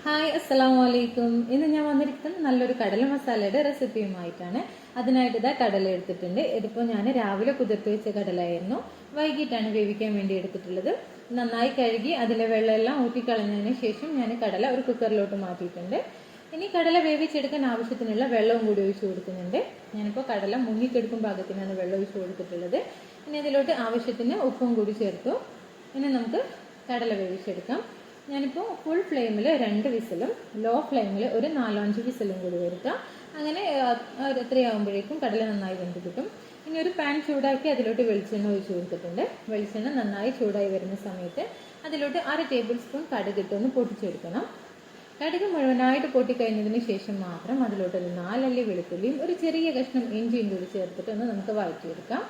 Hi, അസ്സലാമു അലൈക്കും. ഇന്ന് ഞാൻ വന്നിരിക്കുന്നത് നല്ലൊരു കടല മസാലയുടെ റെസിപ്പിയുമായിട്ടാണ്. അതിനായിട്ട് ഇതാ കടല എടുത്തിട്ടുണ്ട്. ഇതിപ്പോൾ ഞാൻ രാവിലെ കുതിർത്ത് വെച്ച കടലയായിരുന്നു. വൈകിട്ടാണ് വേവിക്കാൻ വേണ്ടി എടുത്തിട്ടുള്ളത്. നന്നായി കഴുകി അതിലെ വെള്ളമെല്ലാം ഊറ്റിക്കളഞ്ഞതിന് ശേഷം ഞാൻ കടല ഒരു കുക്കറിലോട്ട് മാറ്റിയിട്ടുണ്ട്. ഇനി കടല വേവിച്ചെടുക്കാൻ ആവശ്യത്തിനുള്ള വെള്ളവും കൂടി ഒഴിച്ചു കൊടുക്കുന്നുണ്ട്. ഞാനിപ്പോൾ കടല മുങ്ങിക്കെടുക്കും പാകത്തിനാണ് വെള്ളം ഒഴിച്ചു കൊടുത്തിട്ടുള്ളത്. ഇനി അതിലോട്ട് ആവശ്യത്തിന് ഉപ്പും കൂടി ചേർത്തു. ഇനി നമുക്ക് കടല വേവിച്ചെടുക്കാം. ഞാനിപ്പോൾ ഫുൾ ഫ്ലെയിമിൽ 2 വിസിലും ലോ ഫ്ലെയിമിൽ ഒരു 4-5 വിസിലും കൂടി വരുത്താം. അങ്ങനെ എത്രയാകുമ്പോഴേക്കും കടല നന്നായി വെന്ത് കിട്ടും. ഇനി ഒരു പാൻ ചൂടാക്കി അതിലോട്ട് വെളിച്ചെണ്ണ ഒഴിച്ചു കൊടുത്തിട്ടുണ്ട്. വെളിച്ചെണ്ണ നന്നായി ചൂടായി വരുന്ന സമയത്ത് അതിലോട്ട് 1/2 ടേബിൾ സ്പൂൺ കടുക് ഇട്ടൊന്ന് പൊട്ടിച്ചെടുക്കണം. കടുക് മുഴുവനായിട്ട് പൊട്ടിക്കഴിഞ്ഞതിന് ശേഷം മാത്രം അതിലോട്ട് ഒരു 4 അല്ലി വെളുത്തുള്ളിയും ഒരു ചെറിയ കഷ്ണം ഇഞ്ചിയും കൂടി ചേർത്തിട്ട് ഒന്ന് നമുക്ക് വഴറ്റിയെടുക്കാം.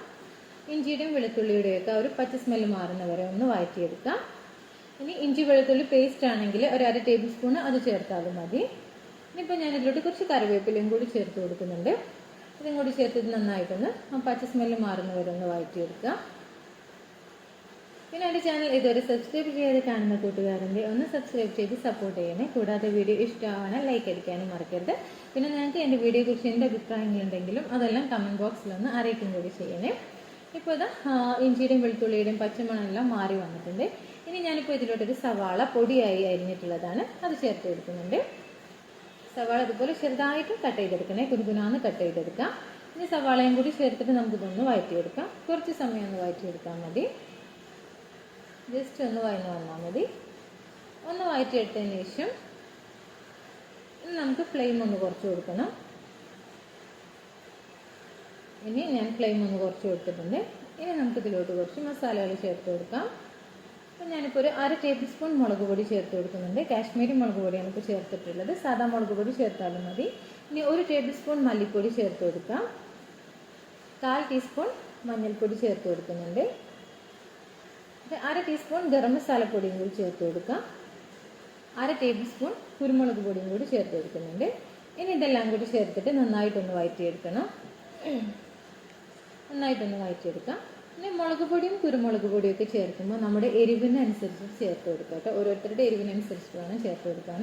ഇഞ്ചിയുടെയും വെളുത്തുള്ളിയുടെയൊക്കെ ഒരു പച്ച സ്മെല്ല് മാറുന്നവരെ ഒന്ന് വഴറ്റിയെടുക്കാം. ഇനി ഇഞ്ചി വെളുത്തുള്ളി പേസ്റ്റ് ആണെങ്കിൽ ഒരു 1/2 ടേബിൾ സ്പൂൺ അത് ചേർത്താലും മതി. ഇനിയിപ്പോൾ ഞാൻ ഇതിലോട്ട് കുറച്ച് കറിവേപ്പിലയും കൂടി ചേർത്ത് കൊടുക്കുന്നുണ്ട്. ഇതും കൂടി ചേർത്തിട്ട് നന്നായിട്ടൊന്ന് പച്ച സ്മെല്ല് മാറുന്നവരെ ഒന്ന് വഴറ്റിയെടുക്കുക. പിന്നെ എൻ്റെ ചാനൽ ഇതുവരെ സബ്സ്ക്രൈബ് ചെയ്ത് കാണുന്ന കൂട്ടുകാരൻ്റെ ഒന്ന് സബ്സ്ക്രൈബ് ചെയ്ത് സപ്പോർട്ട് ചെയ്യണേ. കൂടാതെ വീഡിയോ ഇഷ്ടമാവാൻ ലൈക്ക് അടിക്കാനും മറക്കരുത്. പിന്നെ നിങ്ങൾക്ക് എൻ്റെ വീഡിയോയെക്കുറിച്ച് എൻ്റെ അഭിപ്രായങ്ങളുണ്ടെങ്കിലും അതെല്ലാം കമൻറ്റ് ബോക്സിലൊന്ന് അറിയിക്കും കൂടി ചെയ്യണേ. ഇപ്പോൾ ഇത് ഇഞ്ചിയുടെയും വെളുത്തുള്ളിയുടെയും പച്ചമണമെല്ലാം മാറി വന്നിട്ടുണ്ട്. ഇനി ഞാനിപ്പോൾ ഇതിലോട്ടൊരു സവാള പൊടിയായി അരിഞ്ഞിട്ടുള്ളതാണ് അത് ചേർത്ത് കൊടുക്കുന്നുണ്ട്. സവാള അതുപോലെ ചെറുതായിട്ട് കട്ട് ചെയ്തെടുക്കണേ, കുനുകുനാന്ന് കട്ട് ചെയ്തെടുക്കാം. ഇനി സവാളയും കൂടി ചേർത്തിട്ട് നമുക്കിതൊന്ന് വഴറ്റിയെടുക്കാം. കുറച്ച് സമയം ഒന്ന് വഴറ്റിയെടുത്താൽ മതി. ജസ്റ്റ് ഒന്ന് വഴന്ന് വന്നാൽ മതി. ഒന്ന് വഴറ്റിയെടുത്തതിന് ശേഷം ഇനി നമുക്ക് ഫ്ലെയിം ഒന്ന് കുറച്ച് കൊടുക്കണം. ഇനി ഞാൻ ഫ്ലെയിം ഒന്ന് കുറച്ച് കൊടുത്തിട്ടുണ്ട്. ഇനി നമുക്കിതിലോട്ട് കുറച്ച് മസാലകൾ ചേർത്ത് കൊടുക്കാം. അപ്പോൾ ഞാനിപ്പോൾ ഒരു 1/2 ടേബിൾ സ്പൂൺ മുളക് പൊടി ചേർത്ത് കൊടുക്കുന്നുണ്ട്. കാശ്മീരി മുളക് പൊടിയാണ് ഇപ്പോൾ ചേർത്തിട്ടുള്ളത്. സാധാ മുളക് പൊടി ചേർത്താലും മതി. ഇനി 1 ടേബിൾ സ്പൂൺ മല്ലിപ്പൊടി ചേർത്ത് കൊടുക്കാം. 1/4 ടീസ്പൂൺ മഞ്ഞൾപ്പൊടി ചേർത്ത് കൊടുക്കുന്നുണ്ട്. 1/2 ടീസ്പൂൺ ഗരം മസാലപ്പൊടിയും കൂടി ചേർത്ത് കൊടുക്കാം. 1/2 ടേബിൾ സ്പൂൺ കുരുമുളക് പൊടിയും കൂടി ചേർത്ത് കൊടുക്കുന്നുണ്ട്. ഇനി ഇതെല്ലാം കൂടി ചേർത്തിട്ട് നന്നായിട്ടൊന്ന് വഴറ്റിയെടുക്കണം. നന്നായിട്ടൊന്ന് വഴറ്റിയെടുക്കാം. പിന്നെ മുളക് പൊടിയും കുരുമുളക് പൊടിയും ഒക്കെ ചേർക്കുമ്പോൾ നമ്മുടെ എരിവിനനുസരിച്ച് ചേർത്ത് കൊടുക്കുക കേട്ടോ. ഓരോരുത്തരുടെ എരിവിനനുസരിച്ച് വേണം ചേർത്ത് കൊടുക്കാൻ.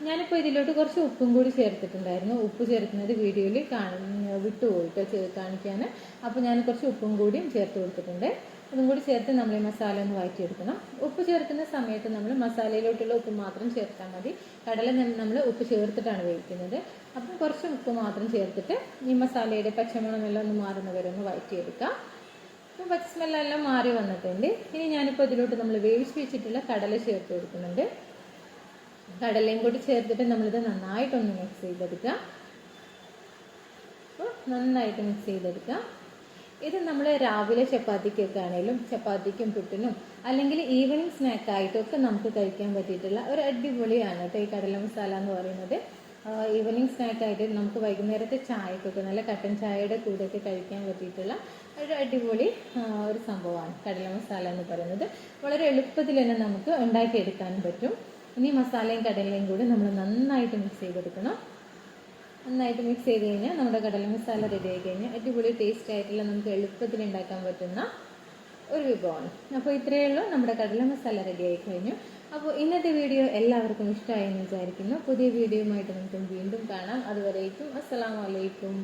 ഞാനിപ്പോൾ ഇതിലോട്ട് കുറച്ച് ഉപ്പും കൂടി ചേർത്തിട്ടുണ്ടായിരുന്നു. ഉപ്പ് ചേർക്കുന്നത് വീഡിയോയിൽ വിട്ടുപോയിട്ടോ കാണിക്കാൻ. അപ്പോൾ ഞാൻ കുറച്ച് ഉപ്പും കൂടിയും ചേർത്ത് കൊടുത്തിട്ടുണ്ട്. അതും കൂടി ചേർത്ത് നമ്മൾ ഈ മസാല ഒന്ന് വഴറ്റിയെടുക്കണം. ഉപ്പ് ചേർക്കുന്ന സമയത്ത് നമ്മൾ മസാലയിലോട്ടുള്ള ഉപ്പ് മാത്രം ചേർത്താൽ മതി. കടല നമ്മൾ ഉപ്പ് ചേർത്തിട്ടാണ് വേവിക്കുന്നത്. അപ്പം കുറച്ച് ഉപ്പ് മാത്രം ചേർത്തിട്ട് ഈ മസാലയുടെ പച്ചമണമെല്ലാം ഒന്ന് മാറുന്നവരെ ഒന്ന് വഴറ്റിയെടുക്കാം. അപ്പം പച്ച സ്മെല്ലെല്ലാം മാറി വന്നിട്ടുണ്ട്. ഇനി ഞാനിപ്പോൾ ഇതിലോട്ട് നമ്മൾ വേവിച്ച് വെച്ചിട്ടുള്ള കടല ചേർത്ത് കൊടുക്കുന്നുണ്ട്. കടലയും കൂടി ചേർത്തിട്ട് നമ്മളിത് നന്നായിട്ടൊന്ന് മിക്സ് ചെയ്തെടുക്കുക. അപ്പോൾ നന്നായിട്ട് മിക്സ് ചെയ്തെടുക്കുക. ഇത് നമ്മൾ രാവിലെ ചപ്പാത്തിക്കൊക്കെ ആണെങ്കിലും ചപ്പാത്തിക്കും പുട്ടിനും അല്ലെങ്കിൽ ഈവനിങ് സ്നാക്കായിട്ടൊക്കെ നമുക്ക് കഴിക്കാൻ പറ്റിയിട്ടുള്ള ഒരു അടിപൊളിയാണ് കേട്ടോ ഈ കടല മസാല എന്ന് പറയുന്നത്. ഈവനിങ് സ്നാക്കായിട്ട് നമുക്ക് വൈകുന്നേരത്തെ ചായക്കൊക്കെ നല്ല കട്ടൻ ചായയുടെ കൂടെയൊക്കെ കഴിക്കാൻ പറ്റിയിട്ടുള്ള ഒരു അടിപൊളി ഒരു സംഭവമാണ് കടല മസാല എന്ന് പറയുന്നത്. വളരെ എളുപ്പത്തിൽ തന്നെ നമുക്ക് ഉണ്ടാക്കിയെടുക്കാനും പറ്റും. ഇനി മസാലയും കടലയും കൂടി നമ്മൾ നന്നായിട്ട് മിക്സ് ചെയ്തെടുക്കണം. നന്നായിട്ട് മിക്സ് ചെയ്ത് കഴിഞ്ഞാൽ നമ്മുടെ കടല മസാല റെഡി ആയി കഴിഞ്ഞാൽ അടിപൊളി ടേസ്റ്റ് ആയിട്ടുള്ള നമുക്ക് എളുപ്പത്തിൽ ഉണ്ടാക്കാൻ പറ്റുന്ന ഒരു വിഭവമാണ്. അപ്പോൾ ഇത്രയേ ഉള്ളൂ, നമ്മുടെ കടല മസാല റെഡി ആയി കഴിഞ്ഞു. അപ്പോൾ ഇന്നത്തെ വീഡിയോ എല്ലാവർക്കും ഇഷ്ടമായെന്ന് വിചാരിക്കുന്നു. പുതിയ വീഡിയോയുമായിട്ട് നമുക്ക് വീണ്ടും കാണാം. അതുവരേക്കും അസ്സലാമു അലൈക്കും.